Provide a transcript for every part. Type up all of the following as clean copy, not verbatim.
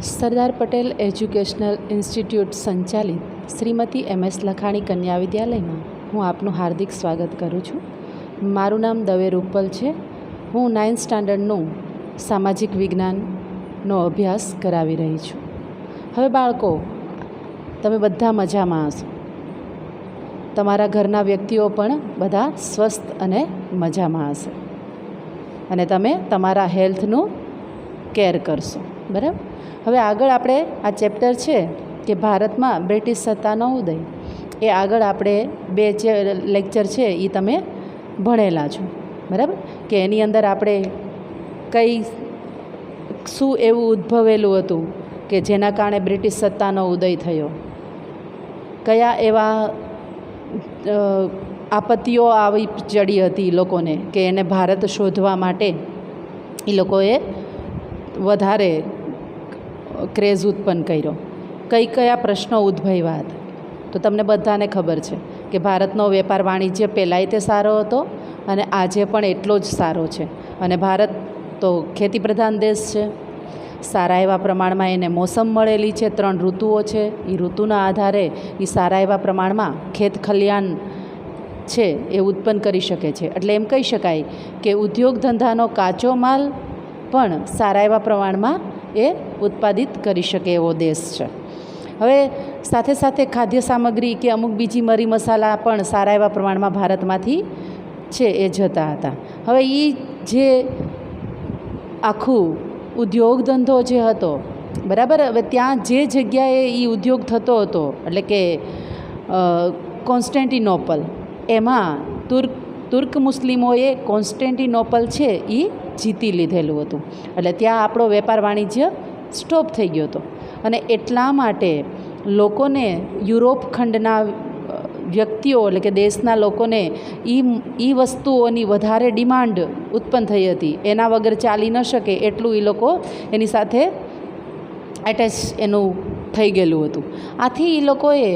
Sardar Patel educational institute સંચાલિત Shrimati MS લખાણી કન્યા વિદ્યાલયમાં હું આપનું હાર્દિક સ્વાગત કરું છું. મારું નામ દવે રૂપલ છે. હું 9th સ્ટાન્ડર્ડનું સામાજિક વિજ્ઞાનનો અભ્યાસ કરાવી રહી છું. હવે બાળકો, તમે બધા મજામાં હશો. તમારા ઘરના વ્યક્તિઓ પણ બધા સ્વસ્થ અને મજામાં હશે અને તમે તમારા હેલ્થનું કેર કરશો. બરાબર. હવે આગળ આપણે આ ચેપ્ટર છે કે ભારતમાં બ્રિટિશ સત્તાનો ઉદય, એ આગળ આપણે બે લેક્ચર છે એ તમે ભણેલા છો. બરાબર. કે એની અંદર આપણે શું એવું ઉદ્ભવેલું હતું કે જેના કારણે બ્રિટિશ સત્તાનો ઉદય થયો, કયા એવા આપત્તિઓ આવી ચડી હતી લોકોને કે એને ભારત શોધવા માટે એ લોકોએ વધારે ક્રેઝ ઉત્પન્ન કર્યો, કયા પ્રશ્નો ઉદ્ભવ્યા હતા. તો તમને બધાને ખબર છે કે ભારતનો વેપાર વાણિજ્ય પહેલાંય તે સારો હતો અને આજે પણ એટલો જ સારો છે. અને ભારત તો ખેતી પ્રધાન દેશ છે. સારા એવા પ્રમાણમાં એને મોસમ મળેલી છે, 3 ઋતુઓ છે. એ ઋતુના આધારે એ સારા એવા પ્રમાણમાં ખેત ખલિયાણ છે એ ઉત્પન્ન કરી શકે છે. એટલે એમ કહી શકાય કે ઉદ્યોગ ધંધાનો કાચો માલ પણ સારા એવા પ્રમાણમાં એ ઉત્પાદિત કરી શકે એવો દેશ છે. હવે સાથે સાથે ખાદ્ય સામગ્રી કે અમુક બીજી મરી મસાલા પણ સારા એવા પ્રમાણમાં ભારતમાંથી છે એ જતા હતા. હવે એ જે આખું ઉદ્યોગ ધંધો જે હતો, બરાબર, હવે ત્યાં જે જગ્યાએ એ ઉદ્યોગ થતો હતો, એટલે કે કોન્સ્ટેન્ટિનોપલ, એમાં તુર્ક મુસ્લિમોએ કોન્સ્ટેન્ટિનોપલ છે એ જીતી લીધેલું હતું. એટલે ત્યાં આપણો વેપાર વાણિજ્ય સ્ટોપ થઈ ગયો હતો. અને એટલા માટે લોકોને, યુરોપ ખંડના વ્યક્તિઓ એટલે કે દેશના લોકોને એ વસ્તુઓની વધારે ડિમાન્ડ ઉત્પન્ન થઈ હતી. એના વગર ચાલી ન શકે એટલું એ લોકો એની સાથે એટેચ એનું થઈ ગયેલું હતું. આથી એ લોકોએ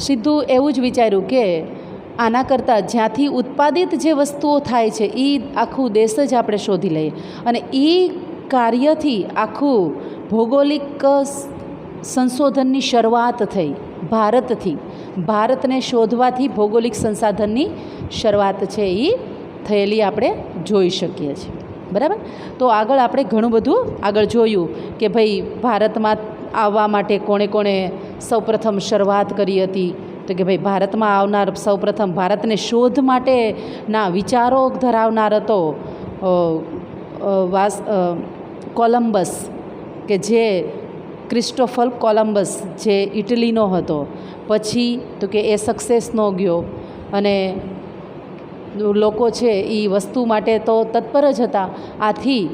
સીધું એવું જ વિચાર્યું કે આના કરતાં જ્યાંથી ઉત્પાદિત જે વસ્તુઓ થાય છે એ આખું દેશ જ આપણે શોધી લઈએ. અને એ કાર્યથી આખું ભૌગોલિક સંશોધનની શરૂઆત થઈ ભારતથી. ભારતને શોધવાથી ભૌગોલિક સંસાધનની શરૂઆત છે એ થયેલી આપણે જોઈ શકીએ છીએ. બરાબર. તો આગળ આપણે ઘણું બધું આગળ જોયું કે ભાઈ ભારતમાં આવવા માટે કોણે કોણે સૌપ્રથમ શરૂઆત કરી હતી. તો કે ભાઈ ભારતમાં આવનાર સૌપ્રથમ ભારતને શોધ માટેના વિચારો ધરાવનાર હતો કોલંબસ, કે જે ક્રિસ્ટોફર કોલંબસ જે ઇટલીનો હતો. પછી તો કે એ સક્સેસ ન ગયો અને લોકો છે એ વસ્તુ માટે તો તત્પર જ હતા. આથી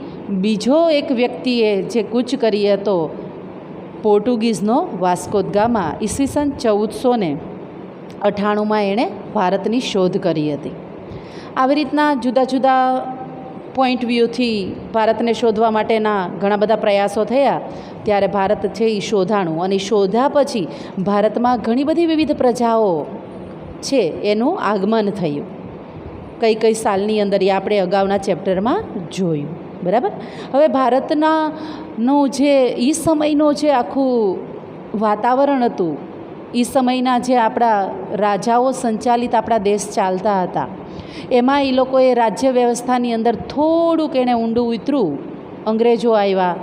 બીજો એક વ્યક્તિએ જે કૂચ કરી હતો પોર્ટુગીઝનો વાસ્કો દ ગામા, ઈસવીસન 1498માં એણે ભારતની શોધ કરી હતી. આવી રીતના જુદા જુદા પોઈન્ટ વ્યૂથી ભારતને શોધવા માટેના ઘણા બધા પ્રયાસો થયા. ત્યારે ભારત છે એ શોધાણું. અને શોધ્યા પછી ભારતમાં ઘણી બધી વિવિધ પ્રજાઓ છે એનું આગમન થયું. કઈ સાલની અંદર એ આપણે અગાઉના ચેપ્ટરમાં જોયું. બરાબર. હવે ભારતનું જે એ સમયનું જે આખું વાતાવરણ હતું, એ સમયના જે આપણા રાજાઓ સંચાલિત આપણા દેશ ચાલતા હતા, એમાં એ લોકોએ રાજ્ય વ્યવસ્થાની અંદર થોડુંક એણે ઊંડું ઉતર્યું. અંગ્રેજો આવ્યા,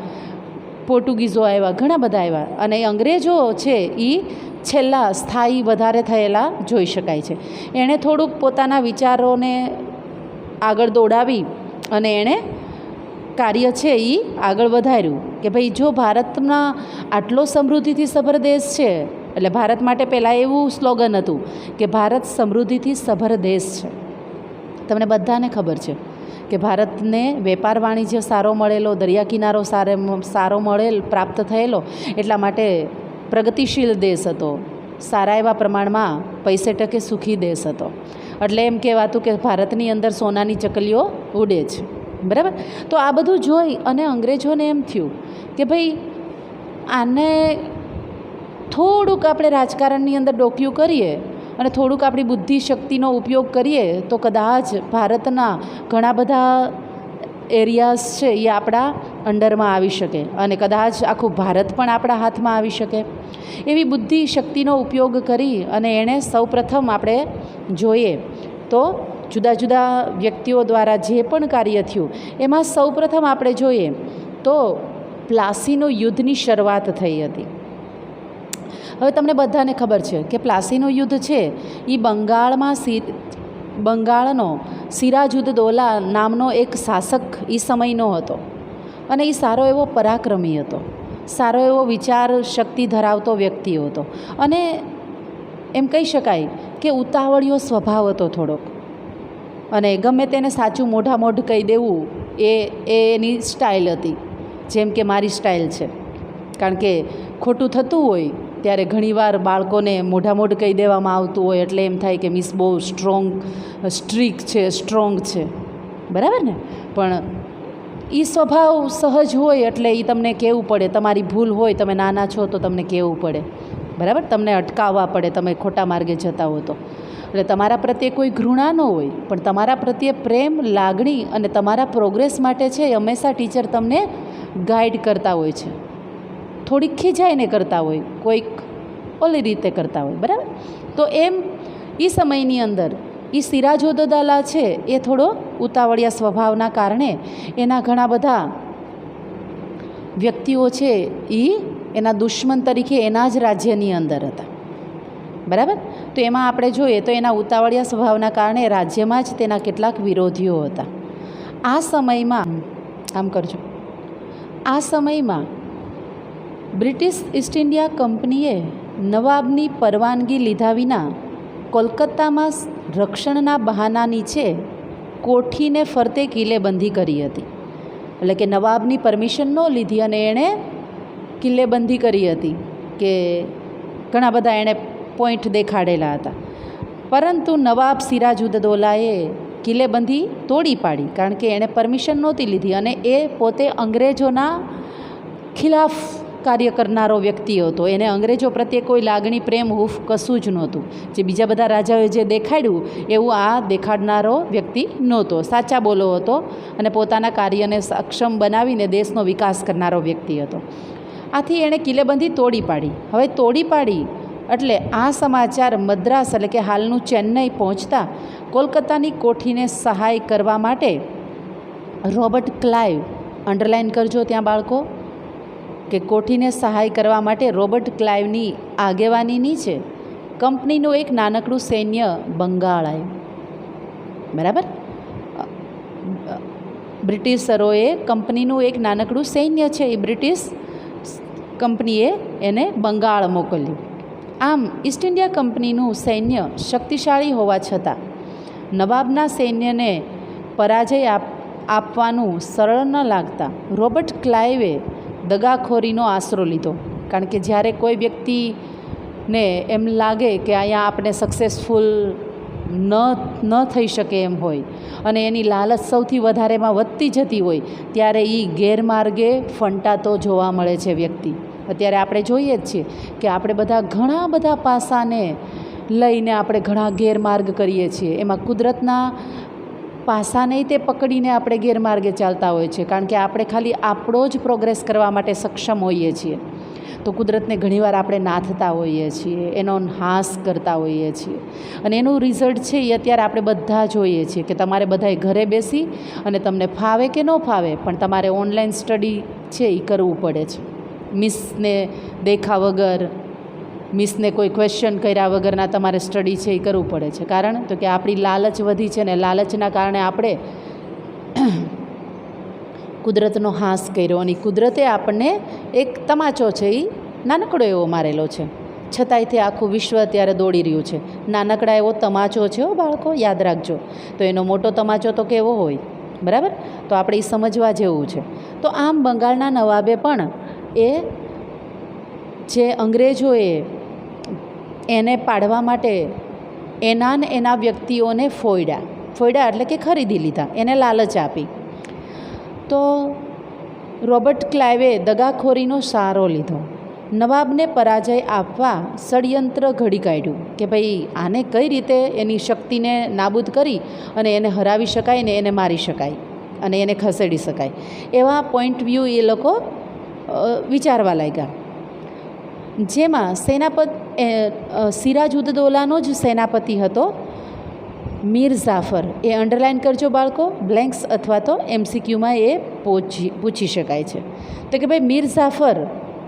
પોર્ટુગીઝો આવ્યા, ઘણા બધા આવ્યા. અને એ અંગ્રેજો છે એ છેલ્લા સ્થાયી વધારે થયેલા જોઈ શકાય છે. એણે થોડુંક પોતાના વિચારોને આગળ દોડાવી અને એણે કાર્ય છે એ આગળ વધાર્યું કે ભાઈ જો ભારતના આટલો સમૃદ્ધિથી સભર દેશ છે, એટલે ભારત માટે પહેલાં એવું સ્લોગન હતું કે ભારત સમૃદ્ધિથી સભર દેશ છે. તમને બધાને ખબર છે કે ભારતને વેપાર વાણિજ્ય સારો મળેલો, દરિયા કિનારો સારો પ્રાપ્ત થયેલો, એટલા માટે પ્રગતિશીલ દેશ હતો. સારા એવા પ્રમાણમાં પૈસે ટકે સુખી દેશ હતો. એટલે એમ કહેવાતું કે ભારતની અંદર સોનાની ચકલીઓ ઉડે છે. બરાબર. તો આ બધું જોઈ અને અંગ્રેજોને એમ થયું કે ભાઈ આને થોડુંક આપણે રાજકારણની અંદર ડોકિયું કરીએ અને થોડુંક આપણી બુદ્ધિ શક્તિનો ઉપયોગ કરીએ તો કદાચ ભારતના ઘણા બધા એરિયાઝ છે એ આપણા અંડરમાં આવી શકે અને કદાચ આખું ભારત પણ આપણા હાથમાં આવી શકે એવી બુદ્ધિ શક્તિનો ઉપયોગ કરી અને એણે સૌપ્રથમ આપણે જોઈએ તો જુદા જુદા વ્યક્તિઓ દ્વારા જે પણ કાર્ય થયું એમાં સૌપ્રથમ આપણે જોઈએ તો પ્લાસીનું યુદ્ધની શરૂઆત થઈ હતી. હવે તમને બધાને ખબર છે કે પ્લાસીનું યુદ્ધ છે એ બંગાળનો સિરાજુદ્દૌલા નામનો એક શાસક એ સમયનો હતો અને એ સારો એવો પરાક્રમી હતો, સારો એવો વિચાર શક્તિ ધરાવતો વ્યક્તિ હતો અને એમ કહી શકાય કે ઉતાવળિયો સ્વભાવ હતો થોડોક અને ગમે તેને સાચું મોઢામોઢ કહી દેવું એ એની સ્ટાઇલ હતી, જેમ કે મારી સ્ટાઇલ છે. કારણ કે ખોટું થતું હોય ત્યારે ઘણીવાર બાળકોને મોઢામોઢ કહી દેવામાં આવતું હોય એટલે એમ થાય કે મિસ બહુ સ્ટ્રીક છે, સ્ટ્રોંગ છે, બરાબર ને? પણ એ સ્વભાવ સહજ હોય એટલે એ તમને કહેવું પડે, તમારી ભૂલ હોય, તમે નાના છો તો તમને કહેવું પડે, બરાબર? તમને અટકાવવા પડે તમે ખોટા માર્ગે જતા હો તો. એટલે તમારા પ્રત્યે કોઈ ઘૃણા ન હોય પણ તમારા પ્રત્યે પ્રેમ, લાગણી અને તમારા પ્રોગ્રેસ માટે છે એ હંમેશા ટીચર તમને ગાઈડ કરતા હોય છે. થોડીક ખીજાઈને કરતા હોય, કોઈક ઓલી રીતે કરતા હોય, બરાબર? તો એમ એ સમયની અંદર એ સિરાજુદ્દૌલા છે એ થોડો ઉતાવળિયા સ્વભાવના કારણે એના ઘણા બધા વ્યક્તિઓ છે એ એના દુશ્મન તરીકે એના જ રાજ્યની અંદર હતા, બરાબર? તો એમાં આપણે જોઈએ તો એના ઉતાવળિયા સ્વભાવના કારણે રાજ્યમાં જ તેના કેટલાક વિરોધીઓ હતા. આ સમયમાં આ સમયમાં બ્રિટિશ ઈસ્ટ ઇન્ડિયા કંપનીએ નવાબની પરવાનગી લીધા વિના કોલકાતામાં રક્ષણના બહાના નીચે કોઠીને ફરતે કિલ્લેબંધી કરી હતી. એટલે કે નવાબની પરમિશન ન લીધી અને એણે કિલ્લેબંધી કરી હતી કે ઘણા બધા એણે પોઈન્ટ દેખાડેલા હતા. પરંતુ નવાબ સિરાજુદ્દૌલાએ કિલ્લેબંધી તોડી પાડી કારણ કે એણે પરમિશન નહોતી લીધી અને એ પોતે અંગ્રેજોના ખિલાફ કાર્ય કરનારો વ્યક્તિ હતો. એને અંગ્રેજો પ્રત્યે કોઈ લાગણી, પ્રેમ, હૂફ કશું જ નહોતું. જે બીજા બધા રાજાઓએ જે દેખાડ્યું એવું આ દેખાડનારો વ્યક્તિ નહોતો. સાચા બોલો હતો અને પોતાના કાર્યને સક્ષમ બનાવીને દેશનો વિકાસ કરનારો વ્યક્તિ હતો. આથી એણે કિલ્લેબંધી તોડી પાડી. હવે તોડી પાડી એટલે આ સમાચાર મદ્રાસ એટલે કે હાલનું ચેન્નઈ પહોંચતા કોલકાતાની કોઠીને સહાય કરવા માટે રોબર્ટ ક્લાઇવ, અંડરલાઇન કરજો ત્યાં બાળકો, કે કોઠીને સહાય કરવા માટે રોબર્ટ ક્લાઇવની આગેવાની નીચે કંપનીનું એક નાનકડું સૈન્ય બંગાળ આવ્યું, બરાબર? બ્રિટિશરોએ કંપનીનું એક નાનકડું સૈન્ય છે એ બ્રિટિશ કંપનીએ એને બંગાળ મોકલ્યું. આમ ઈસ્ટ ઇન્ડિયા કંપનીનું સૈન્ય શક્તિશાળી હોવા છતાં નવાબના સૈન્યને પરાજય આપવાનું સરળ ન લાગતા રોબર્ટ ક્લાઇવે દગાખોરીનો આશરો લીધો. કારણ કે જ્યારે કોઈ વ્યક્તિને એમ લાગે કે અહીંયા આપણે સક્સેસફુલ ન થઈ શકે એમ હોય અને એની લાલચ સૌથી વધારેમાં વધતી જતી હોય ત્યારે એ ગેરમાર્ગે ફંટાતો જોવા મળે છે વ્યક્તિ. અત્યારે આપણે જોઈએ જ છીએ કે આપણે બધા ઘણા બધા પાસાને લઈને આપણે ઘણા ગેરમાર્ગ કરીએ છીએ. એમાં કુદરતના પાસાને તે પકડીને આપણે ગેરમાર્ગે ચાલતા હોઈએ છીએ કારણ કે આપણે ખાલી આપણો જ પ્રોગ્રેસ કરવા માટે સક્ષમ હોઈએ છીએ. તો કુદરતને ઘણીવાર આપણે નાથતા હોઈએ છીએ, એનો નાશ કરતા હોઈએ છીએ અને એનું રિઝલ્ટ છે એ અત્યારે આપણે બધા જોઈએ છીએ કે તમારે બધાએ ઘરે બેસી અને તમને ફાવે કે ન ફાવે પણ તમારે ઓનલાઈન સ્ટડી છે એ કરવું પડે છે. મિસને દેખા વગર, મિસને કોઈ ક્વેશ્ચન કર્યા વગરના તમારે સ્ટડી છે એ કરવું પડે છે. કારણ તો કે આપણી લાલચ વધી છે ને લાલચના કારણે આપણે કુદરતનો હાસ કર્યો અને કુદરતે આપણને એક તમાચો છે એ નાનકડો એવો મારેલો છે છતાંય તે આખું વિશ્વ અત્યારે દોડી રહ્યું છે. નાનકડા એવો તમાચો છે બાળકો, યાદ રાખજો. તો એનો મોટો તમાચો તો કેવો હોય, બરાબર? તો આપણે એ સમજવા જેવું છે. તો આમ બંગાળના નવાબે પણ એ જે અંગ્રેજોએ એને પાડવા માટે એના વ્યક્તિઓને ફોડ્યા એટલે કે ખરીદી લીધા, એને લાલચ આપી. તો રોબર્ટ ક્લાઇવે દગાખોરીનો સહારો લીધો. નવાબને પરાજય આપવા ષડયંત્ર ઘડી કાઢ્યું કે ભાઈ આને કઈ રીતે એની શક્તિને નાબૂદ કરી અને એને હરાવી શકાય ને એને મારી શકાય. અને એને ખસેડી શકાય. એવા પોઈન્ટ વ્યૂ એ લોકો વિચારવા લાગ્યા. જેમાં સિરાજ ઉદ દૌલાનો જ સેનાપતિ હતો મીર જાફર. એ અંડરલાઇન કરજો બાળકો, બ્લેન્ક્સ અથવા તો MCQમાં એ પૂછી શકાય છે. તો કે ભાઈ મીર જાફર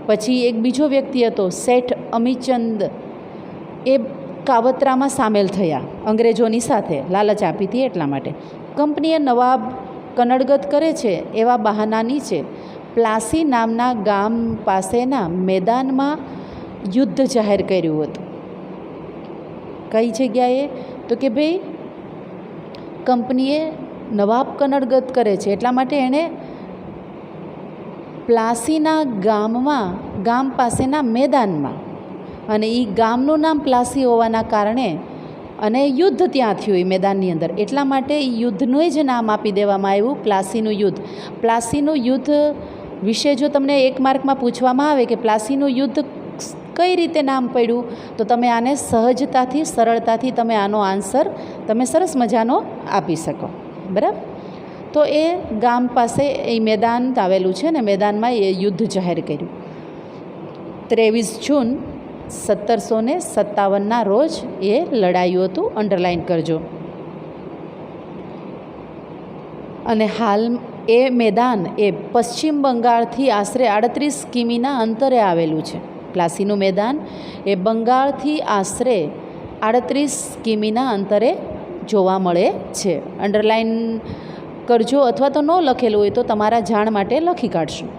પછી એક બીજો વ્યક્તિ હતો શેઠ અમીચંદ, એ કાવતરામાં સામેલ થયા અંગ્રેજોની સાથે, લાલચ આપી હતી એટલા માટે. કંપનીએ નવાબ કનડગત કરે છે એવા બહાનાની છે પ્લાસી નામના ગામ પાસેના મેદાનમાં યુદ્ધ જાહેર કર્યું હતું. કઈ જગ્યાએ? તો કે ભાઈ કંપનીએ નવાબ કનડગત કરે છે એટલા માટે એણે પ્લાસીના ગામ પાસેના મેદાનમાં, અને એ ગામનું નામ પ્લાસી હોવાના કારણે અને યુદ્ધ ત્યાં થયું એ મેદાનની અંદર, એટલા માટે એ યુદ્ધનું જ નામ આપી દેવામાં આવ્યું પ્લાસીનું યુદ્ધ. પ્લાસીનું યુદ્ધ વિશે જો તમને 1 માર્કમાં પૂછવામાં આવે કે પ્લાસીનું યુદ્ધ કઈ રીતે નામ પડ્યું, તો તમે આને સહજતાથી સરળતાથી તમે આનો આન્સર તમે સરસ મજાનો આપી શકો. બરાબર? તો એ ગામ પાસે એ મેદાન આવેલું છે ને મેદાનમાં એ યુદ્ધ જાહેર કર્યું. 23 જૂન 1757ના રોજ એ લડાયું હતું, અંડરલાઇન કરજો. અને હાલ એ મેદાન એ પશ્ચિમ બંગાળથી આશરે 38 કિમીના અંતરે આવેલું છે. પ્લાસીનું મેદાન એ બંગાળથી આશરે 38 કિમીના અંતરે જોવા મળે છે. અંડરલાઇન કરજો, અથવા તો ન લખેલું હોય તો તમારા જાણ માટે લખી કાઢશું.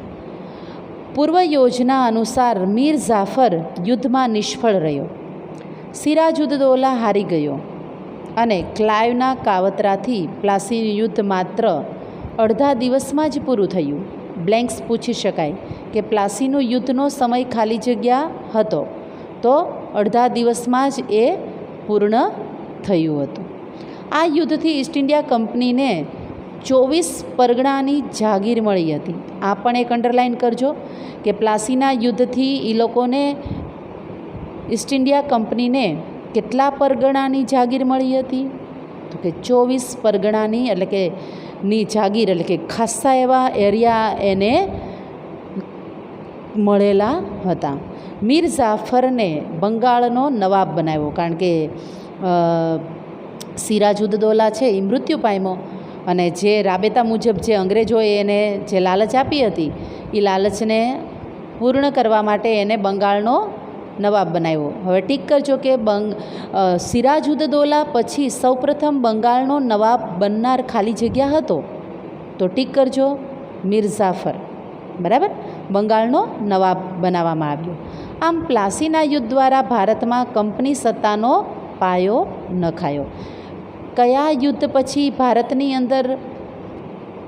પૂર્વ યોજના અનુસાર મીર જાફર યુદ્ધમાં નિષ્ફળ રહ્યો. સિરાજ ઉદ દૌલા હારી ગયો અને ક્લાઇવના કાવતરાથી પ્લાસીનું યુદ્ધ માત્ર અડધા દિવસમાં જ પૂરું થયું. બ્લેન્ક્સ પૂછી શકાય કે પ્લાસીનું યુદ્ધનો સમય ખાલી જગ્યા હતો, તો અડધા દિવસમાં જ એ પૂર્ણ થયું હતું. આ યુદ્ધથી ઈસ્ટ ઇન્ડિયા કંપનીને 24 પરગણાની જાગીર મળી હતી. આ પણ એક અંડરલાઇન કરજો કે પ્લાસીના યુદ્ધથી એ લોકોને ઈસ્ટ ઇન્ડિયા કંપનીને કેટલા પરગણાની જાગીર મળી હતી? તો કે 24 પરગણાની, એટલે કે ની જાગીર, એટલે કે ખાસ્સા એવા એરિયા એને મળેલા હતા. મીર જાફરને બંગાળનો નવાબ બનાવ્યો, કારણ કે સિરાજ ઉદ દૌલા છે એ મૃત્યુ પામ્યો, અને જે રાબેતા મુજબ જે અંગ્રેજોએ એને જે લાલચ આપી હતી એ લાલચને પૂર્ણ કરવા માટે એને બંગાળનો નવાબ બનાવ્યો. હવે ટીક કરજો કે સિરાજ ઉદ દૌલા પછી સૌપ્રથમ બંગાળનો નવાબ બનનાર ખાલી જગ્યા હતો, તો ટીક કરજો મીર જાફર. બરાબર? બંગાળનો નવાબ બનાવવામાં આવ્યો. આમ પ્લાસીના યુદ્ધ દ્વારા ભારતમાં કંપની સત્તાનો પાયો નખાયો. કયા યુદ્ધ પછી ભારતની અંદર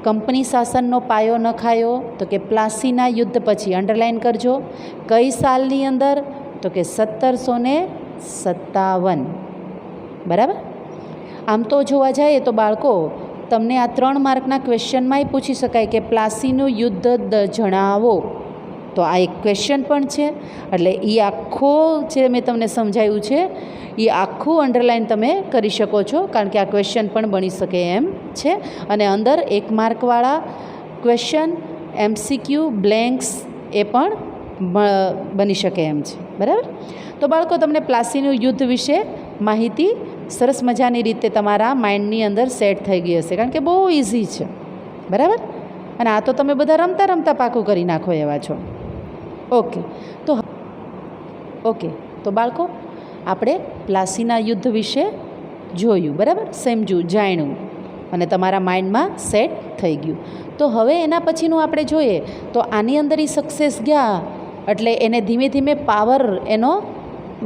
કંપની શાસનનો પાયો નખાયો? તો કે પ્લાસીના યુદ્ધ પછી. અંડરલાઇન કરજો. કઈ સાલની અંદર? તો કે 1757. બરાબર? આમ તો જોવા જઈએ તો બાળકો તમને આ 3 માર્કના ક્વેશ્ચનમાંય પૂછી શકાય કે પ્લાસીનું યુદ્ધ જણાવો, તો આ એક ક્વેશ્ચન પણ છે. એટલે એ આખો જે મેં તમને સમજાવ્યું છે એ આખું અંડરલાઇન તમે કરી શકો છો, કારણ કે આ ક્વેશ્ચન પણ બની શકે એમ છે. અને અંદર 1 માર્કવાળા ક્વેશ્ચન, MCQ, બ્લેન્ક્સ એ પણ બની શકે એમ છે. બરાબર? તો બાળકો તમને પ્લાસીનું યુદ્ધ વિશે માહિતી સરસ મજાની રીતે તમારા માઇન્ડની અંદર સેટ થઈ ગઈ હશે, કારણ કે બહુ ઇઝી છે. બરાબર? અને આ તો તમે બધા રમતા રમતા પાકું કરી નાખો એવા છો. ઓકે તો બાળકો આપણે પ્લાસીના યુદ્ધ વિશે જોયું. બરાબર? સમજ્યું, જાણ્યું, અને તમારા માઇન્ડમાં સેટ થઈ ગયું. તો હવે એના પછીનું આપણે જોઈએ તો આની અંદર એ સક્સેસ ગયા એટલે એને ધીમે ધીમે પાવર એનો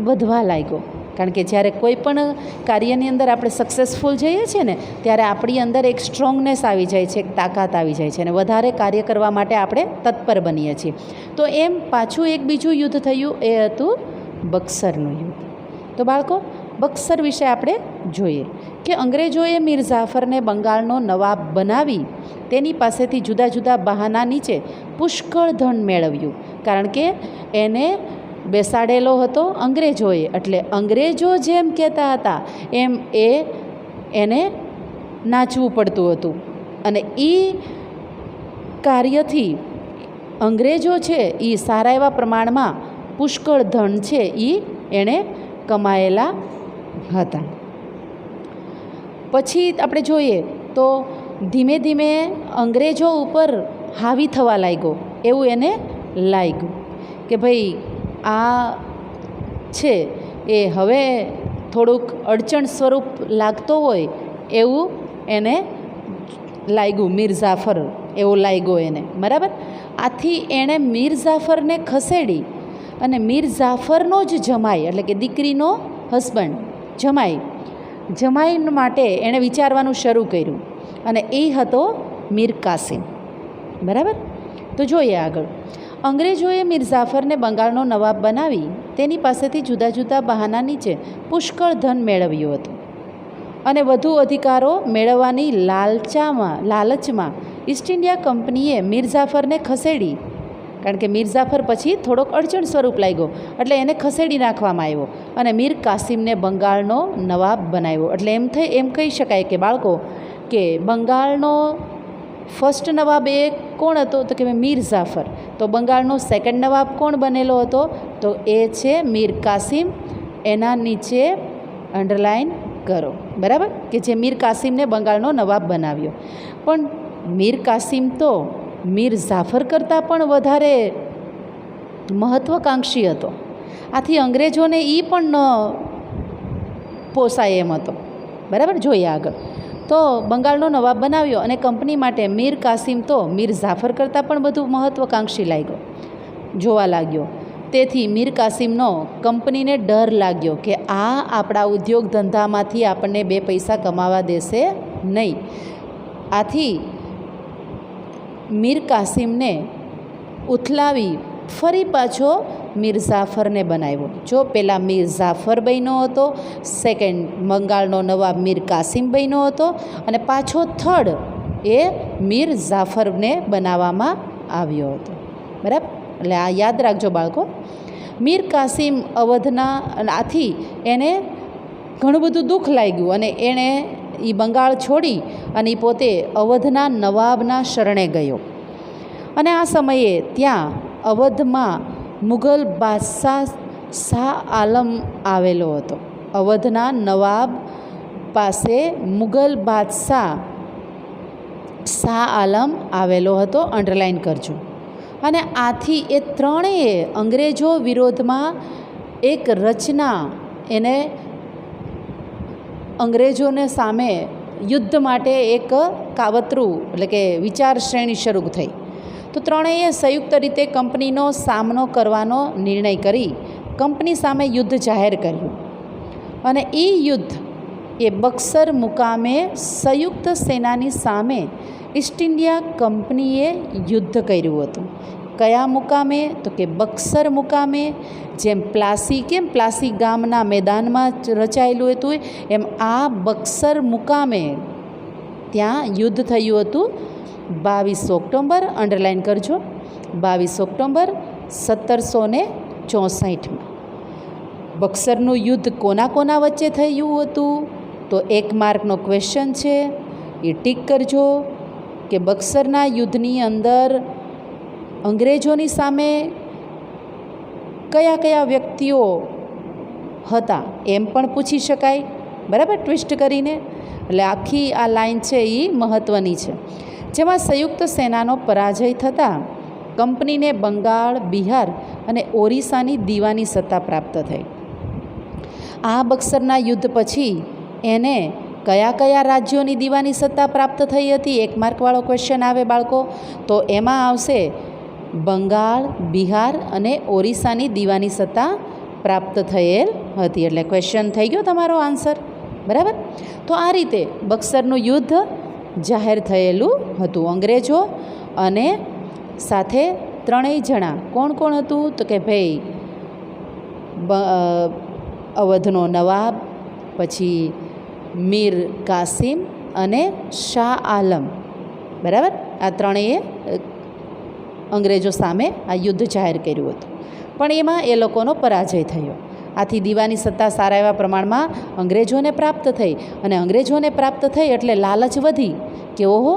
વધવા લાગ્યો. કારણ કે જ્યારે કોઈ પણ કાર્યની અંદર આપણે સક્સેસફુલ જઈએ છીએ ને, ત્યારે આપણી અંદર એક સ્ટ્રોંગનેસ આવી જાય છે, એક તાકાત આવી જાય છે, અને વધારે કાર્ય કરવા માટે આપણે તત્પર બનીએ છીએ. તો એમ પાછું એક બીજું યુદ્ધ થયું, એ હતું બક્સરનું યુદ્ધ. તો બાળકો બક્સર વિશે આપણે જોઈએ કે અંગ્રેજોએ મીર જાફરને બંગાળનો નવાબ બનાવી તેની પાસેથી જુદા જુદા બહાના નીચે પુષ્કળ ધન મેળવ્યું. કારણ કે એને બેસાડેલો હતો અંગ્રેજોએ, એટલે અંગ્રેજો જેમ કહેતા હતા એમ એને નાચવું પડતું હતું. અને એ કાર્યથી અંગ્રેજો છે એ સારા એવા પ્રમાણમાં પુષ્કળ ધન છે એ એણે કમાયેલા હતા. પછી આપણે જોઈએ તો ધીમે ધીમે અંગ્રેજો ઉપર હાવી થવા લાગ્યો એવું એને લાગ્યું કે ભાઈ આ છે એ હવે થોડુંક અડચણ સ્વરૂપ લાગતો હોય એવું એને લાગ્યું. મીર જાફર એવો લાગ્યો એને, બરાબર. આથી એણે મીર જાફરને ખસેડી અને મીર જાફરનો જ જમાઈ એટલે કે દીકરીનો હસબન્ડ જમાઈ માટે એણે વિચારવાનું શરૂ કર્યું અને એ હતો મીર કાસિમ, બરાબર. તો જોઈએ આગળ. અંગ્રેજોએ મીર જાફરને બંગાળનો નવાબ બનાવી તેની પાસેથી જુદા જુદા બહાના નીચે પુષ્કળ ધન મેળવ્યું હતું અને વધુ અધિકારો મેળવવાની લાલચમાં ઈસ્ટ ઇન્ડિયા કંપનીએ મીર જાફરને ખસેડી, કારણ કે મીર જાફર પછી થોડોક અડચણ સ્વરૂપ લાગ્યો એટલે એને ખસેડી નાખવામાં આવ્યો અને મીર કાસિમને બંગાળનો નવાબ બનાવ્યો. એટલે એમ કહી શકાય કે બાળકો કે બંગાળનો ફર્સ્ટ નવાબ એ કોણ હતો તો કે મીર જાફર. તો બંગાળનો સેકન્ડ નવાબ કોણ બનેલો હતો તો એ છે મીર કાસિમ. એના નીચે અંડરલાઇન કરો, બરાબર, કે જે મીર કાસિમને બંગાળનો નવાબ બનાવ્યો. પણ મીર કાસિમ તો મીર જાફર કરતાં પણ વધારે મહત્ત્વાકાંક્ષી હતો. આથી અંગ્રેજોને એ પણ ન પોસાય એમ હતો, બરાબર. જોઈએ આગળ. તો બંગાળનો નવાબ બનાવ્યો અને કંપની માટે મીર કાસિમ તો મીર જાફર કરતાં પણ બધું મહત્ત્વાકાંક્ષી જોવા લાગ્યો. તેથી મીર કાસિમનો કંપનીને ડર લાગ્યો કે આ આપણા ઉદ્યોગ ધંધામાંથી આપણને 2 પૈસા કમાવા દેશે નહીં. આથી મીર કાસિમને ઉથલાવી ફરી પાછો મીર જાફરને બનાવ્યો. જો પહેલાં મીર જાફર બન્યો હતો, સેકન્ડ બંગાળનો નવાબ મીર કાસિમ બન્યો હતો અને પાછો થર્ડ એ મીર જાફરને બનાવવામાં આવ્યો હતો, બરાબર. એટલે આ યાદ રાખજો બાળકો. મીર કાસિમ અવધના, આથી એને ઘણું બધું દુઃખ લાગ્યું અને એણે એ બંગાળ છોડી અને એ પોતે અવધના નવાબના શરણે ગયો. અને આ સમયે ત્યાં અવધમાં મુઘલ બાદશાહ શાહ આલમ આવેલો હતો. અવધના નવાબ પાસે મુઘલ બાદશાહ શાહ આલમ આવેલો હતો, અંડરલાઇન કરજો. અને આથી એ ત્રણેય અંગ્રેજો વિરોધમાં એક રચના, એને અંગ્રેજોને સામે યુદ્ધ માટે એક કાવતરું એટલે કે વિચાર શ્રેણી શરૂ થઈ. તો ત્રણેય સંયુક્ત રીતે કંપનીનો સામનો કરવાનો નિર્ણય કરી કંપની સામે યુદ્ધ જાહેર કર્યું. અને એ યુદ્ધ એ બક્સર મુકામે સંયુક્ત સેનાની સામે ઈસ્ટ ઇન્ડિયા કંપનીએ યુદ્ધ કર્યું હતું. કયા મુકામે તો કે બક્સર મુકામે. જેમ પ્લાસી ગામના મેદાનમાં રચાયેલું હતું એમ આ બક્સર મુકામે ત્યાં યુદ્ધ થયું હતું 22 ઓક્ટોબર, અંડરલાઇન કરજો, 22 ઓક્ટોબર 1764. બક્સરનું યુદ્ધ કોના વચ્ચે થયું હતું તો 1 માર્કનો ક્વેશ્ચન છે, એ ટીક કરજો કે બક્સરના યુદ્ધની અંદર અંગ્રેજોની સામે કયા વ્યક્તિઓ હતા એમ પણ પૂછી શકાય, બરાબર, ટ્વિસ્ટ કરીને. એટલે આખી આ લાઈન છે એ મહત્ત્વની છે. જેમાં સંયુક્ત સેનાનો પરાજય થતાં કંપનીને બંગાળ, બિહાર અને ઓરિસ્સાની દીવાની સત્તા પ્રાપ્ત થઈ. આ બક્સરના યુદ્ધ પછી એને કયા રાજ્યોની દીવાની સત્તા પ્રાપ્ત થઈ હતી? 1 માર્કવાળો ક્વેશ્ચન આવે બાળકો, તો એમાં આવશે બંગાળ, બિહાર અને ઓરિસ્સાની દીવાની સત્તા પ્રાપ્ત થયેલ હતી. એટલે ક્વેશ્ચન થઈ ગયો તમારો આન્સર, બરાબર. તો આ રીતે બક્સરનું યુદ્ધ જાહેર થયેલું હતું. અંગ્રેજો અને સાથે ત્રણેય જણા કોણ હતું તો કે ભાઈ અવધનો નવાબ, પછી મીર કાસિમ અને શાહ આલમ, બરાબર. આ ત્રણેય અંગ્રેજો સામે આ યુદ્ધ જાહેર કર્યું હતું, પણ એમાં એ લોકોનો પરાજય થયો. આથી દીવાની સત્તા સારા એવા પ્રમાણમાં અંગ્રેજોને પ્રાપ્ત થઈ અને અંગ્રેજોને પ્રાપ્ત થઈ એટલે લાલચ વધી કે ઓહો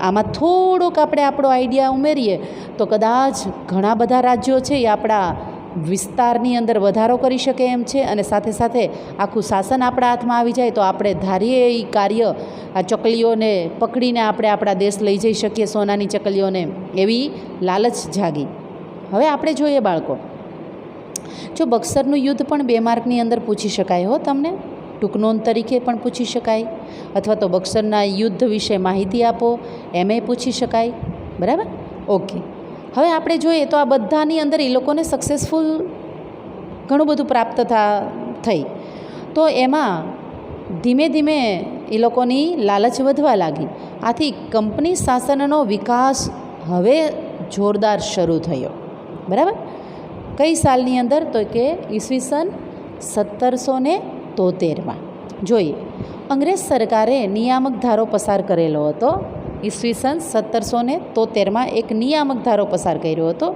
આમાં થોડોક આપણે આપણો આઈડિયા ઉમેરીએ તો કદાચ ઘણા બધા રાજ્યો છે એ આપણા વિસ્તારની અંદર વધારો કરી શકે એમ છે, અને સાથે સાથે આખું શાસન આપણા હાથમાં આવી જાય તો આપણે ધારીએ એ કાર્ય આ ચકલીઓને પકડીને આપણે આપણા દેશ લઈ જઈ શકીએ, સોનાની ચકલીઓને, એવી લાલચ જાગી. હવે આપણે જોઈએ બાળકો, જો બક્સરનું યુદ્ધ પણ 2 માર્કની અંદર પૂછી શકાય હો, તમને ટૂંક નોંધ તરીકે પણ પૂછી શકાય, અથવા તો બક્સરના યુદ્ધ વિશે માહિતી આપો એમે પૂછી શકાય. બરાબર, ઓકે. હવે આપણે જોઈએ તો આ બધાની અંદર એ લોકોને સક્સેસફુલ ઘણું બધું પ્રાપ્ત થઈ, તો એમાં ધીમે ધીમે એ લોકોની લાલચ વધવા લાગી. આથી કંપની શાસનનો વિકાસ હવે જોરદાર શરૂ થયો. બરાબર, કઈ સાલની અંદર? તો કે ઈસવીસન 1773માં. જોઈએ, અંગ્રેજ સરકારે નિયામક ધારો પસાર કરેલો હતો. ઈસવીસન 1773માં એક નિયામક ધારો પસાર કર્યો હતો,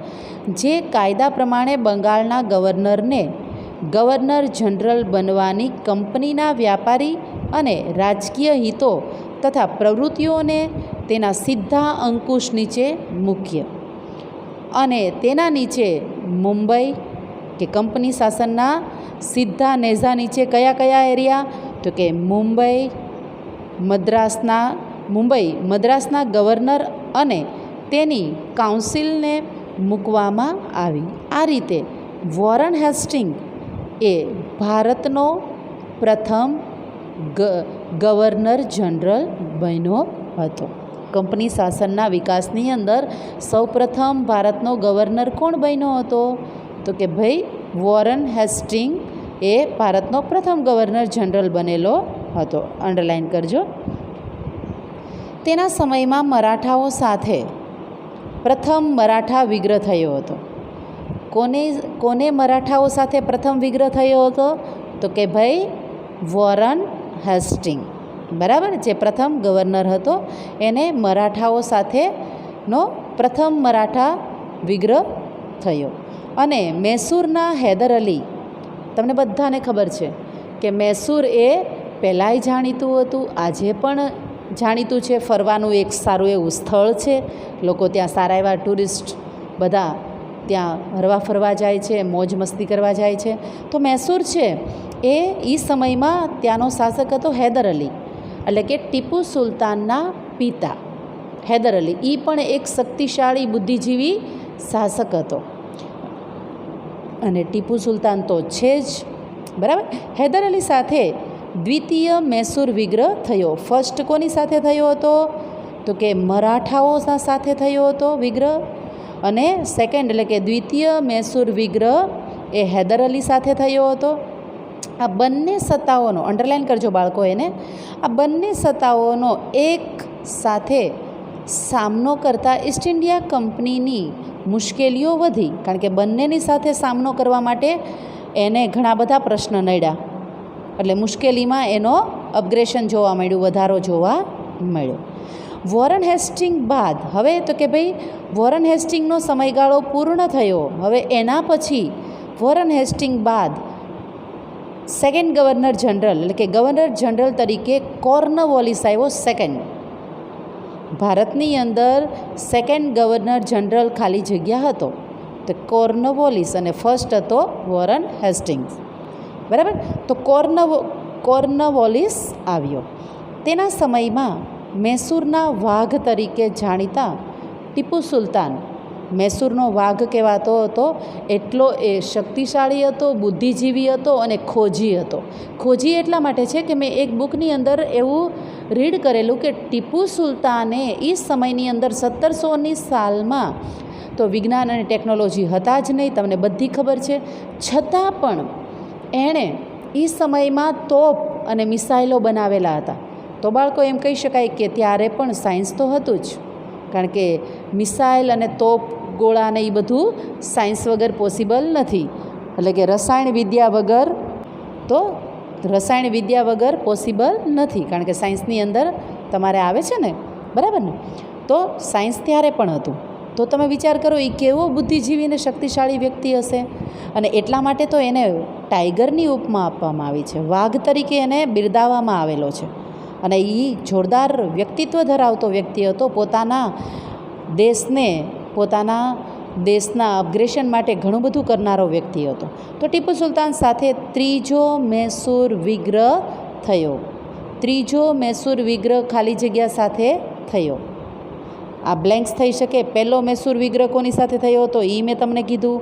જે કાયદા પ્રમાણે બંગાળના ગવર્નરને ગવર્નર જનરલ બનવાની કંપનીના વ્યાપારી અને રાજકીય હિતો તથા પ્રવૃત્તિઓને તેના સીધા અંકુશ નીચે મૂક્ય, અને તેના નીચે મુંબઈ કે કંપની શાસનના સીધા નેઝા નીચે કયા કયા એરિયા? તો કે મુંબઈ, મદ્રાસના ગવર્નર અને તેની કાઉન્સિલને મૂકવામાં આવી. આ રીતે વોરન હેસ્ટિંગ એ ભારતનો પ્રથમ ગવર્નર જનરલ બન્યો હતો. કંપની શાસનના વિકાસની અંદર સૌપ્રથમ ભારતનો ગવર્નર કોણ બન્યો હતો? તો કે ભાઈ વોરન હેસ્ટિંગ એ ભારતનો પ્રથમ ગવર્નર જનરલ બનેલો હતો. અંડરલાઇન કરજો. તેના સમયમાં મરાઠાઓ સાથે પ્રથમ મરાઠા વિગ્રહ થયો હતો. કોને મરાઠાઓ સાથે પ્રથમ વિગ્રહ થયો હતો? તો કે ભાઈ વોરન હેસ્ટિંગ. બરાબર, જે પ્રથમ ગવર્નર હતો એને મરાઠાઓ સાથેનો પ્રથમ મરાઠા વિગ્રહ થયો. અને મૈસૂરના હૈદર અલી, તમને બધાને ખબર છે કે મૈસૂર એ પહેલાંય જાણીતું હતું, આજે પણ જાણીતું છે, ફરવાનું એક સારું એવું સ્થળ છે. લોકો ત્યાં સારા એવા ટુરિસ્ટ બધા ત્યાં હરવા ફરવા જાય છે, મોજ મસ્તી કરવા જાય છે. તો મૈસૂર છે એ સમયમાં ત્યાંનો શાસક હતો હૈદર અલી, એટલે કે ટીપુ સુલતાનના પિતા હૈદર અલી. એ પણ એક શક્તિશાળી બુદ્ધિજીવી શાસક હતો, અને ટીપુ સુલતાન તો છે જ. બરાબર, હૈદર અલી સાથે દ્વિતીય મૈસૂર વિગ્રહ થયો. ફર્સ્ટ કોની સાથે થયો હતો? તો કે મરાઠાઓ સાથે થયો હતો વિગ્રહ, અને સેકન્ડ એટલે કે દ્વિતીય મૈસૂર વિગ્રહ એ હૈદર અલી સાથે થયો હતો. આ બંને સત્તાઓનો, અંડરલાઇન કરજો બાળકો એને, આ બંને સત્તાઓનો એક સાથે સામનો કરતાં ઈસ્ટ ઇન્ડિયા કંપનીની મુશ્કેલીઓ વધી, કારણ કે બંનેની સાથે સામનો કરવા માટે એને ઘણા બધા પ્રશ્ન નડ્યા, એટલે મુશ્કેલીમાં એનો અપગ્રેશન જોવા મળ્યું, વધારો જોવા મળ્યો. વોરન હેસ્ટિંગ બાદ, હવે તો કે ભાઈ વોરન હેસ્ટિંગનો સમયગાળો પૂર્ણ થયો. હવે એના પછી વોરન હેસ્ટિંગ બાદ સેકન્ડ ગવર્નર જનરલ, એટલે કે ગવર્નર જનરલ તરીકે કોર્નવોલિસ આવ્યો. સેકન્ડ, ભારતની અંદર સેકન્ડ ગવર્નર જનરલ ખાલી જગ્યા હતો તો કોર્નવોલિસ, અને ફર્સ્ટ હતો વોરન હેસ્ટિંગ્સ. બરાબર, તો કોર્નવોલિસ આવ્યો. તેના સમયમાં મૈસૂરના વાઘ તરીકે જાણીતા ટીપુ સુલતાન, મૈસૂરનો વાઘ કહેવાતો હતો, એટલો એ શક્તિશાળી હતો, બુદ્ધિજીવી હતો અને ખોજી હતો. ખોજી એટલા માટે છે કે મેં એક બુકની અંદર એવું રીડ કરેલું કે ટીપુ સુલતાને એ સમયની અંદર 1700ની સાલમાં તો વિજ્ઞાન અને ટેકનોલોજી હતા જ નહીં, તમને બધી ખબર છે, છતાં પણ એણે એ સમયમાં તોપ અને મિસાઇલો બનાવેલા હતા. તો બાળકો એમ કહી શકાય કે ત્યારે પણ સાયન્સ તો હતું જ, કારણ કે મિસાઇલ અને તોપ ગોળા ને એ બધું સાયન્સ વગર પોસિબલ નથી, એટલે કે રસાયણ વિદ્યા વગર પોસિબલ નથી, કારણ કે સાયન્સની અંદર તમારે આવે છે ને, બરાબર ને? તો સાયન્સ ત્યારે પણ હતું. તો તમે વિચાર કરો એ કેવો બુદ્ધિજીવી અને શક્તિશાળી વ્યક્તિ હશે. અને એટલા માટે તો એને ટાઈગરની ઉપમા આપવામાં આવી છે, વાઘ તરીકે એને બિરદાવવામાં આવેલો છે. અને એ જોરદાર વ્યક્તિત્વ ધરાવતો વ્યક્તિ હતો. પોતાના દેશના અપગ્રેશન માટે ઘણું બધું કરનારો વ્યક્તિ હતો. તો ટીપુ સુલતાન સાથે ત્રીજો મૈસૂર વિગ્રહ થયો. ત્રીજો મૈસૂર વિગ્રહ ખાલી જગ્યા સાથે થયો. આ બ્લેન્ક્સ થઈ શકે. પહેલો મૈસૂર વિગ્રહ કોની સાથે થયો હતો એ મેં તમને કીધું,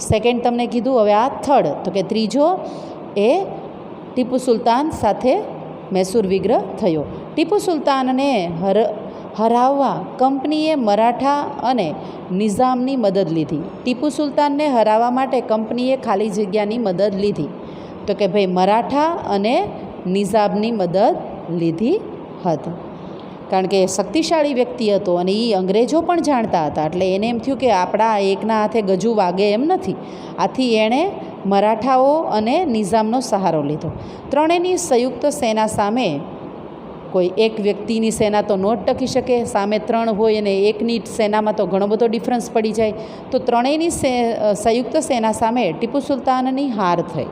સેકન્ડ તમને કીધું, હવે આ થર્ડ, તો કે ત્રીજો એ ટીપુ સુલતાન સાથે મૈસૂર વિગ્રહ થયો. ટીપુ સુલતાનને હરાવવા કંપનીએ મરાઠા અને નિઝામની મદદ લીધી. ટીપુ સુલતાનને હરાવવા માટે કંપનીએ ખાલી જગ્યાની મદદ લીધી. તો કે ભાઈ મરાઠા અને નિઝામની મદદ લીધી હતી. કારણ કે શક્તિશાળી વ્યક્તિ હતો અને એ અંગ્રેજો પણ જાણતા હતા. એટલે એને એમ થયું કે આપણા એકના હાથે ગજુ વાગે એમ નથી. આથી એણે મરાઠાઓ અને નિઝામનો સહારો લીધો. ત્રણેયની સંયુક્ત સેના સામે કોઈ એક વ્યક્તિની સેના તો ન ટકી શકે. સામે ત્રણ હોય અને એકની સેનામાં તો ઘણો બધો ડિફરન્સ પડી જાય. તો ત્રણેયની સંયુક્ત સેના સામે ટીપુ સુલતાનની હાર થઈ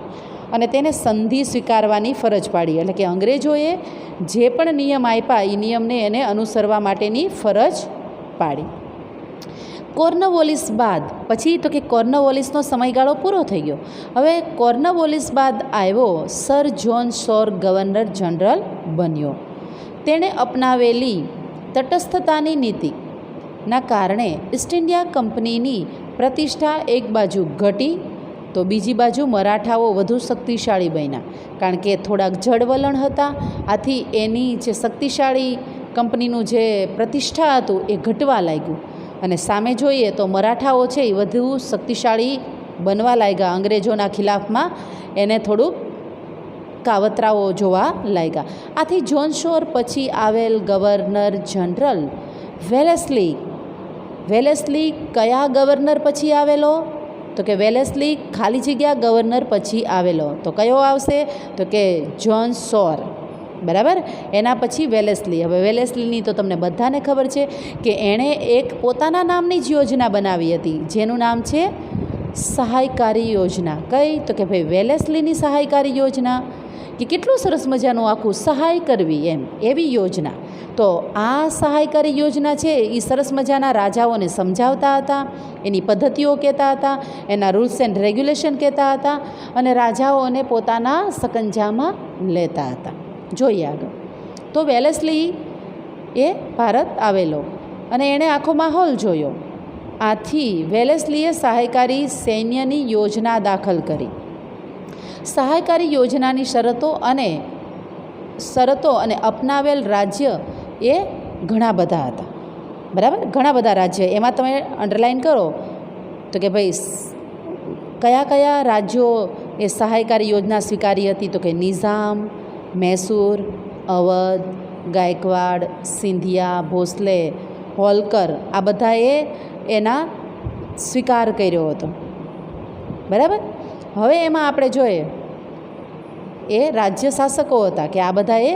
અને તેને સંધિ સ્વીકારવાની ફરજ પાડી. એટલે કે અંગ્રેજોએ જે પણ નિયમ આપ્યા એ નિયમને એને અનુસરવા માટેની ફરજ પાડી. કોર્નવોલિસ બાદ પછી તો કે કોર્નવોલિસનો સમયગાળો પૂરો થઈ ગયો. હવે કોર્નવોલિસ બાદ આવ્યો સર જ્હોન શોર ગવર્નર જનરલ બન્યો. તેણે અપનાવેલી તટસ્થતાની નીતિના કારણે ઈસ્ટ ઇન્ડિયા કંપનીની પ્રતિષ્ઠા એક બાજુ ઘટી તો બીજી બાજુ મરાઠાઓ વધુ શક્તિશાળી બન્યા. કારણ કે થોડાક જડવલણ હતા. આથી એની જે શક્તિશાળી કંપનીનું જે પ્રતિષ્ઠા હતું એ ઘટવા લાગ્યું. અને સામે જોઈએ તો મરાઠાઓ છે એ વધુ શક્તિશાળી બનવા લાગ્યા. અંગ્રેજોના ખિલાફમાં એને થોડુંક કાવતરાઓ જોવા લાગ્યા. આથી જ્હોન શોર પછી આવેલ ગવર્નર જનરલ વેલેસ્લી કયા ગવર્નર પછી આવેલો? તો કે વેલેસ્લી ખાલી જગ્યા ગવર્નર પછી આવેલો. તો કયો આવશે? તો કે જ્હોન શોર. બરાબર. એના પછી વેલેસ્લી. હવે વેલેસ્લીની તો તમને બધાને ખબર છે કે એણે એક પોતાના નામની જ યોજના બનાવી હતી જેનું નામ છે સહાયકારી યોજના. કઈ? તો કે ભાઈ વેલેસ્લીની સહાયકારી યોજના. કે કેટલું સરસ મજાનું આખું સહાય કરવી એમ એવી યોજના. તો આ સહાયકારી યોજના છે એ સરસ મજાના રાજાઓને સમજાવતા હતા, એની પદ્ધતિઓ કહેતા હતા, એના રૂલ્સ એન્ડ રેગ્યુલેશન કહેતા હતા અને રાજાઓને પોતાના સકંજામાં લેતા હતા. જોઈએ આગળ. તો વેલેસ્લી એ ભારત આવેલો અને એણે આખો માહોલ જોયો. આથી વેલેસ્લીએ સહાયકારી સૈન્યની યોજના દાખલ કરી. સહાયકારી યોજનાની શરતો અને અપનાવેલ રાજ્ય એ ઘણા બધા હતા. બરાબર. ઘણા બધા રાજ્ય એમાં તમે અંડરલાઇન કરો તો કે ભાઈ કયા કયા રાજ્યો એ સહાયકારી યોજના સ્વીકારી હતી? તો કે નિઝામ, મૈસૂર, અવધ, ગાયકવાડ, સિંધિયા, ભોસલે, હોલકર આ બધાએ એના સ્વીકાર કર્યો હતો. બરાબર. હવે એમાં આપણે જોઈએ એ રાજ્ય શાસકો હતા કે આ બધાએ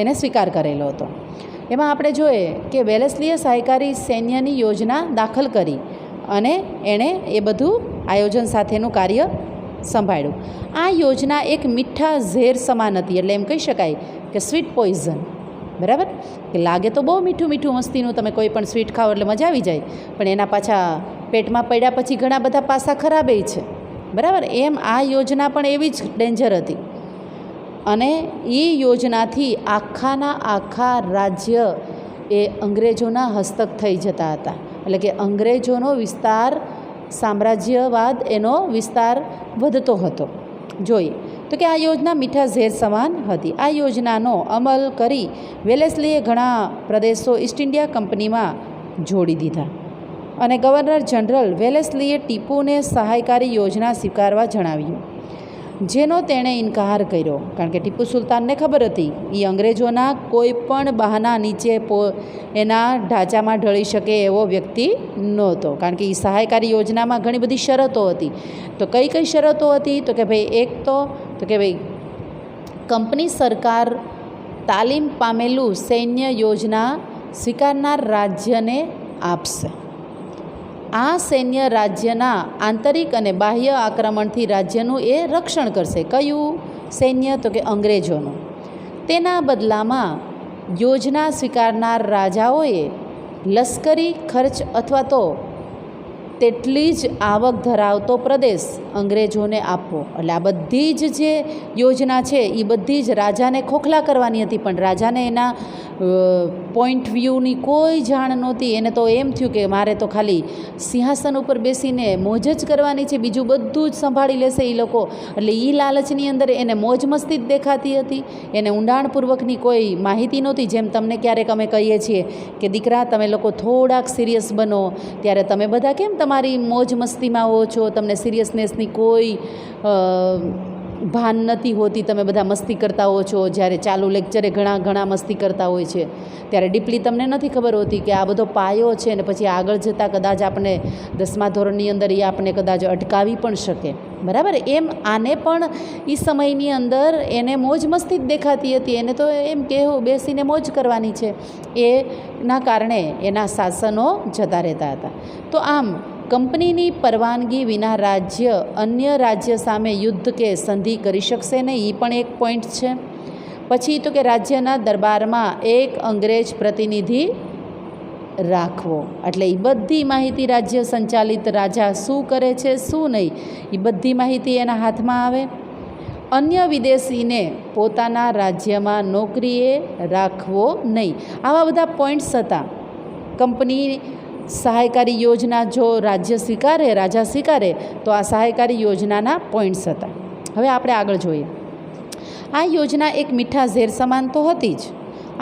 એને સ્વીકાર કરેલો હતો. એમાં આપણે જોઈએ કે વેલેસ્લીએ સહાયકારી સૈન્યની યોજના દાખલ કરી અને એણે એ બધું આયોજન સાથેનું કાર્ય સંભાળ્યું. આ યોજના એક મીઠા ઝેર સમાન હતી. એટલે એમ કહી શકાય કે સ્વીટ પોઈઝન. બરાબર. કે લાગે તો બહુ મીઠું મીઠું મસ્તીનું, તમે કોઈ પણ સ્વીટ ખાઓ એટલે મજા આવી જાય, પણ એના પાછા પેટમાં પડ્યા પછી ઘણા બધા પાસા ખરાબે છે. બરાબર. એમ આ યોજના પણ એવી જ ડેન્જર હતી. અને એ યોજનાથી આખાના આખા રાજ્ય એ અંગ્રેજોના હસ્તક થઈ જતા હતા. એટલે કે અંગ્રેજોનો વિસ્તાર, સામ્રાજ્યવાદ એનો વિસ્તાર વધતો હતો. જોઈએ તો કે આ યોજના મીઠા ઝેર સમાન હતી. આ યોજનાનો અમલ કરી વેલેસ્લીએ ઘણા પ્રદેશો ઈસ્ટ ઇન્ડિયા કંપનીમાં જોડી દીધા અને ગવર્નર જનરલ વેલેસ્લીએ ટીપુને સહાયકારી યોજના સ્વીકારવા જણાવ્યું, જેનો તેણે ઇનકાર કર્યો. કારણ કે ટીપુ સુલતાનને ખબર હતી એ અંગ્રેજોના કોઈ પણ બહાના નીચે એના ઢાંચામાં ઢળી શકે એવો વ્યક્તિ નહોતો. કારણ કે એ સહાયકારી યોજનામાં ઘણી બધી શરતો હતી. તો કઈ કઈ શરતો હતી? તો કે ભાઈ એક તો કે ભાઈ કંપની સરકાર તાલીમ પામેલું સૈન્ય યોજના સ્વીકારનાર રાજ્યને આપશે. આ સૈન્ય રાજ્યના આંતરિક અને બાહ્ય આક્રમણથી રાજ્યનું એ રક્ષણ કરશે. કયું સૈન્ય? તો કે અંગ્રેજોનું. તેના બદલામાં યોજના સ્વીકારનાર રાજાઓએ લશ્કરી ખર્ચ અથવા તો તેટલી જ આવક ધરાવતો પ્રદેશ અંગ્રેજોને આપવો. એટલે આ બધી જ જે યોજના છે એ બધી જ રાજાને ખોખલા કરવાની હતી, પણ રાજાને એના પોઈન્ટ વ્યૂની કોઈ જાણ નહોતી. એને તો એમ થયું કે મારે તો ખાલી સિંહાસન ઉપર બેસીને મોજ જ કરવાની છે, બીજું બધું જ સંભાળી લેશે એ લોકો. એટલે એ લાલચની અંદર એને મોજ મસ્તી જ દેખાતી હતી, એને ઊંડાણપૂર્વકની કોઈ માહિતી નહોતી. જેમ તમને ક્યારેક અમે કહીએ છીએ કે દીકરા તમે લોકો થોડાક સિરિયસ બનો, ત્યારે તમે બધા કેમ તમારી મોજ મસ્તીમાં હો છો, તમને સિરિયસનેસની કોઈ ભાન નથી હોતી, તમે બધા મસ્તી કરતા હો છો. જ્યારે ચાલુ લેક્ચરે ઘણા મસ્તી કરતા હોય છે, ત્યારે ડીપલી તમને નથી ખબર હોતી કે આ બધો પાયો છે ને પછી આગળ જતાં કદાચ આપણે 10મા ધોરણની અંદર એ આપણે કદાચ અટકાવી પણ શકે. બરાબર? એમ આને પણ એ સમયની અંદર એને મોજ મસ્તી જ દેખાતી હતી. એને તો એમ કે બેસીને મોજ કરવાની છે, એના કારણે એના શાસનો જતા રહેતા હતા. તો આમ કંપનીની પરવાનગી વિના રાજ્ય અન્ય રાજ્ય સામે યુદ્ધ કે સંધિ કરી શકશે નહીં, એ પણ એક પોઈન્ટ છે. પછી તો કે રાજ્યના દરબારમાં એક અંગ્રેજ પ્રતિનિધિ રાખવો. એટલે એ બધી માહિતી રાજ્ય સંચાલિત રાજા શું કરે છે શું નહીં એ બધી માહિતી એના હાથમાં આવે. અન્ય વિદેશીને પોતાના રાજ્યમાં નોકરીએ રાખવો નહીં. આવા બધા પોઈન્ટ્સ હતા. કંપની સહાયકારી યોજના જો રાજા સ્વીકારે તો આ સહાયકારી યોજનાના પોઈન્ટ્સ હતા. હવે આપણે આગળ જોઈએ. આ યોજના એક મીઠા ઝેર સમાન તો હતી જ.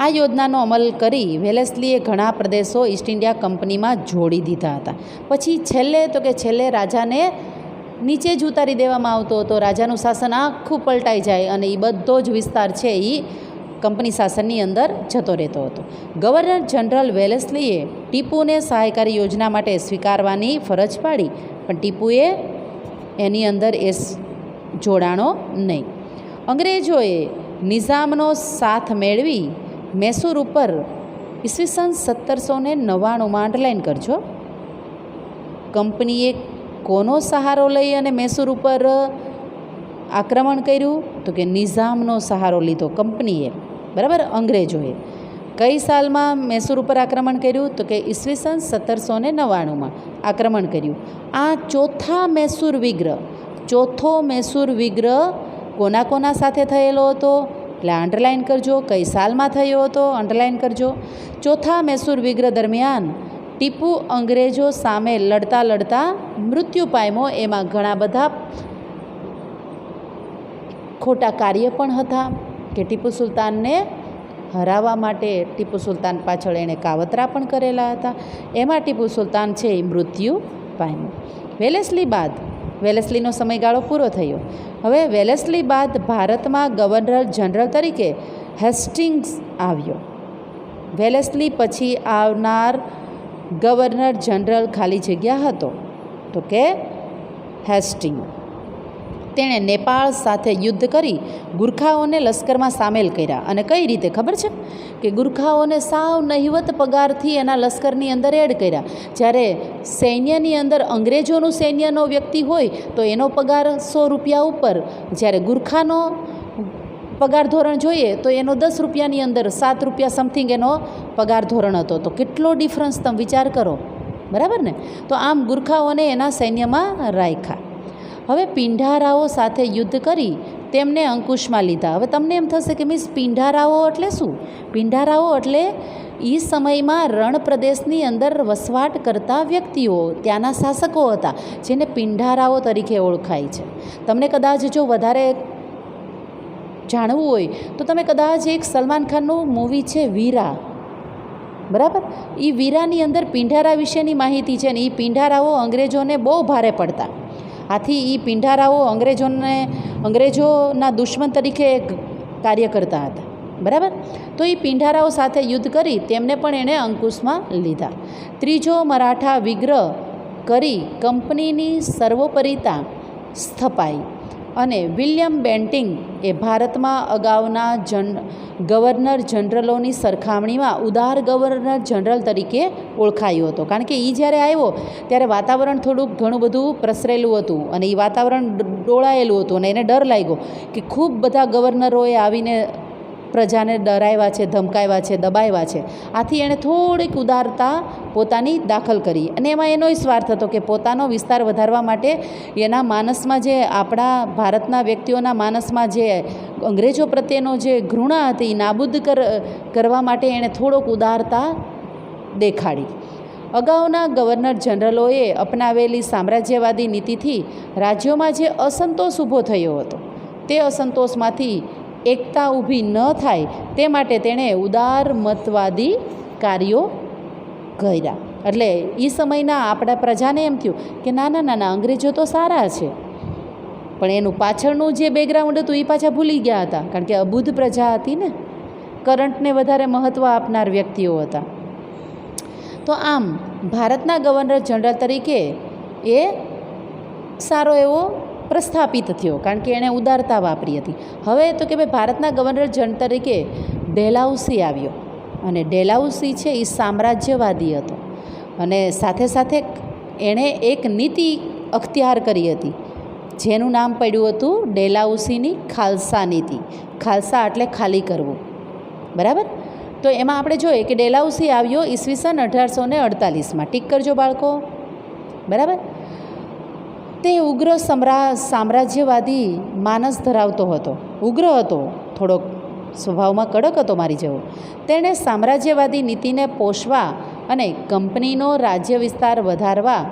આ યોજનાનો અમલ કરી વેલેસ્લીએ ઘણા પ્રદેશો ઈસ્ટ ઇન્ડિયા કંપનીમાં જોડી દીધા હતા. પછી છેલ્લે રાજાને નીચે જ ઉતારી દેવામાં આવતો હતો. રાજાનું શાસન આખું પલટાઈ જાય અને એ બધો જ વિસ્તાર છે એ કંપની શાસનની અંદર જતો રહેતો હતો. ગવર્નર જનરલ વેલેસ્લીએ ટીપુને સહાયકારી યોજના માટે સ્વીકારવાની ફરજ પાડી, પણ ટીપુએ એની અંદર એ જોડાણો નહીં. અંગ્રેજોએ નિઝામનો સાથ મેળવી મૈસૂર ઉપર ઈસવીસન 1799માં અંડરલાઇન કરજો. કંપનીએ કોનો સહારો લઈ અને મૈસૂર ઉપર આક્રમણ કર્યું? તો કે નિઝામનો સહારો લીધો કંપનીએ. બરાબર? અંગ્રેજોએ કઈ સાલમાં મૈસૂર ઉપર આક્રમણ કર્યું? તો કે ઈસવીસન 1799માં આક્રમણ કર્યું. આ ચોથો મૈસૂર વિગ્રહ કોના સાથે થયેલો હતો? એટલે અંડરલાઇન કરજો. કઈ સાલમાં થયો હતો? અંડરલાઇન કરજો. ચોથા મૈસૂર વિગ્રહ દરમિયાન ટીપુ અંગ્રેજો સામે લડતા મૃત્યુ પામ્યો. એમાં ઘણા બધા ખોટા કાર્ય પણ હતા કે ટીપુ સુલતાનને હરાવવા માટે ટીપુ સુલતાન પાછળ એણે કાવતરા પણ કરેલા હતા. એમાં ટીપુ સુલતાન છે એ મૃત્યુ પામ્યો. વેલેસ્લીનો સમયગાળો પૂરો થયો. હવે વેલેસ્લી બાદ ભારતમાં ગવર્નર જનરલ તરીકે હેસ્ટિંગ્સ આવ્યો. વેલેસ્લી પછી આવનાર ગવર્નર જનરલ ખાલી જગ્યા હતો તો કે હેસ્ટિંગ. તેણે નેપાળ સાથે યુદ્ધ કરી ગુરખાઓને લશ્કરમાં સામેલ કર્યા. અને કઈ રીતે ખબર છે? કે ગુરખાઓને સાવ નહિવત પગારથી એના લશ્કરની અંદર એડ કર્યા. જ્યારે સૈન્યની અંદર અંગ્રેજોનું સૈન્યનો વ્યક્તિ હોય તો એનો પગાર 100 રૂપિયા ઉપર, જ્યારે ગુરખાનો પગાર ધોરણ જોઈએ તો એનો 10 રૂપિયાની અંદર 7 રૂપિયા સમથિંગ એનો પગાર ધોરણ હતો. તો કેટલો ડિફરન્સ તમે વિચાર કરો. બરાબર ને? તો આમ ગુરખાઓને એના સૈન્યમાં રાખ્યા. હવે પિંઢારાઓ સાથે યુદ્ધ કરી તેમને અંકુશમાં લીધા. હવે તમને એમ થશે કે મિસ પિંઢારાઓ એટલે શું? પિંઢારાઓ એટલે એ સમયમાં રણ પ્રદેશની અંદર વસવાટ કરતા વ્યક્તિઓ, ત્યાંના શાસકો હતા, જેને પિંઢારાઓ તરીકે ઓળખાય છે. તમને કદાચ જો વધારે જાણવું હોય તો તમે કદાચ એક સલમાન ખાનનું મૂવી છે વીરા. બરાબર? એ વીરાની અંદર પિંઢારા વિશેની માહિતી છે ને એ પિંઢારાઓ અંગ્રેજોને બહુ ભારે પડતા. આથી એ પિંઢારાઓ અંગ્રેજોના દુશ્મન તરીકે કાર્ય કરતા હતા. બરાબર? તો એ પિંઢારાઓ સાથે યુદ્ધ કરી તેમને પણ એણે અંકુશમાં લીધા. ત્રીજો મરાઠા વિગ્રહ કરી કંપનીની સર્વોપરિતા સ્થપાઈ અને વિલિયમ બેન્ટિંગ એ ભારતમાં અગાઉના ગવર્નર જનરલોની સરખામણીમાં ઉદાર ગવર્નર જનરલ તરીકે ઓળખાયો હતો. કારણ કે એ જ્યારે આવ્યો ત્યારે વાતાવરણ થોડુંક ઘણું બધું પ્રસરેલું હતું અને એ વાતાવરણ ડોળાયેલું હતું અને એને ડર લાગ્યો કે ખૂબ બધા ગવર્નરોએ આવીને પ્રજાને ડરાવ્યા છે, ધમકાવ્યા છે, દબાવ્યા છે. આથી એણે થોડીક ઉદારતા પોતાની દાખલ કરી અને એમાં એનોય સ્વાર્થ હતો કે પોતાનો વિસ્તાર વધારવા માટે એના માનસમાં જે આપણા ભારતના વ્યક્તિઓના માનસમાં જે અંગ્રેજો પ્રત્યેનો જે ઘૃણા હતી નાબૂદ કરવા માટે એણે થોડોક ઉદારતા દેખાડી. અગાઉના ગવર્નર જનરલોએ અપનાવેલી સામ્રાજ્યવાદી નીતિથી રાજ્યોમાં જે અસંતોષ ઊભો થયો હતો તે અસંતોષમાંથી એકતા ઊભી ન થાય તે માટે તેણે ઉદારમતવાદી કાર્યો કર્યા. એટલે એ સમયના આપણા પ્રજાને એમ થયું કે ના અંગ્રેજો તો સારા છે, પણ એનું પાછળનું જે બેકગ્રાઉન્ડ હતું એ પાછા ભૂલી ગયા હતા, કારણ કે અબુધ પ્રજા હતી ને, કરંટને વધારે મહત્ત્વ આપનાર વ્યક્તિઓ હતા. તો આમ ભારતના ગવર્નર જનરલ તરીકે એ સારો એવો પ્રસ્થાપિત થયો, કારણ કે એણે ઉદારતા વાપરી હતી. હવે તો કે ભાઈ ભારતના ગવર્નર જનરલ તરીકે ડેલહાઉસી આવ્યો અને ડેલહાઉસી છે એ સામ્રાજ્યવાદી હતો અને સાથે સાથે એણે એક નીતિ અખ્તિયાર કરી હતી જેનું નામ પડ્યું હતું ડેલહાઉસીની ખાલસા નીતિ. ખાલસા એટલે ખાલી કરવું, બરાબર. તો એમાં આપણે જોઈએ કે ડેલહાઉસી આવ્યો ઈસવીસન 1848માં. ટીક કરજો બાળકો, બરાબર. તે ઉગ્ર સામ્રાજ્યવાદી માનસ ધરાવતો હતો, ઉગ્ર હતો, થોડોક સ્વભાવમાં કડક હતો મારી જેવો. તેણે સામ્રાજ્યવાદી નીતિને પોષવા અને કંપનીનો રાજ્ય વિસ્તાર વધારવા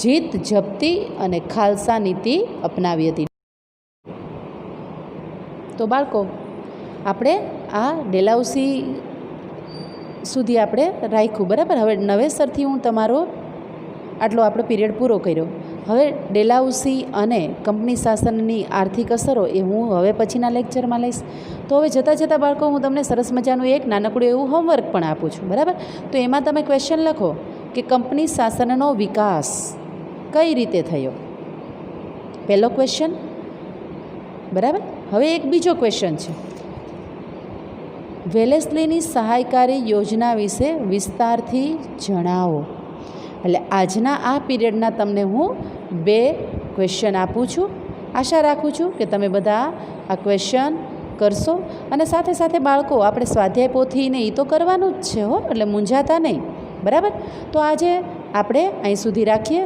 જીત જપ્તી અને ખાલસા નીતિ અપનાવી હતી. તો બાળકો આપણે આ ડેલહાઉસી સુધી આપણે રાખ્યું, બરાબર. હવે નવેસરથી હું તમારો આટલો આપણો પીરિયડ પૂરો કર્યો. હવે ડેલહાઉસી અને કંપની શાસનની આર્થિક અસરો એ હું હવે પછીના લેક્ચરમાં લઈશ. તો હવે જતાં બાળકો હું તમને સરસ મજાનું એક નાનકડું એવું હોમવર્ક પણ આપું છું, બરાબર. તો એમાં તમે ક્વેશ્ચન લખો કે કંપની શાસનનો વિકાસ કઈ રીતે થયો, પહેલો ક્વેશ્ચન, બરાબર. હવે એક બીજો ક્વેશ્ચન છે, વેલેસ્લીની સહાયકારી યોજના વિશે વિસ્તારથી જણાવો. એટલે આજના આ પીરિયડના તમને હું 2 ક્વેશ્ચન આપું છું. આશા રાખું છું કે તમે બધા આ ક્વેશ્ચન કરશો અને સાથે સાથે બાળકો આપણે સ્વાધ્યાય પોથીને એ તો કરવાનું જ છે હો, એટલે મૂંઝાતા નહીં, બરાબર. તો આજે આપણે અહીં સુધી રાખીએ.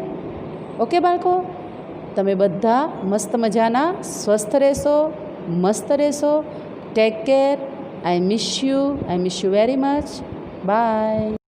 ઓકે બાળકો, તમે બધા મસ્ત મજાના સ્વસ્થ રહેશો, મસ્ત રહેશો. Take care. I miss you very much. Bye.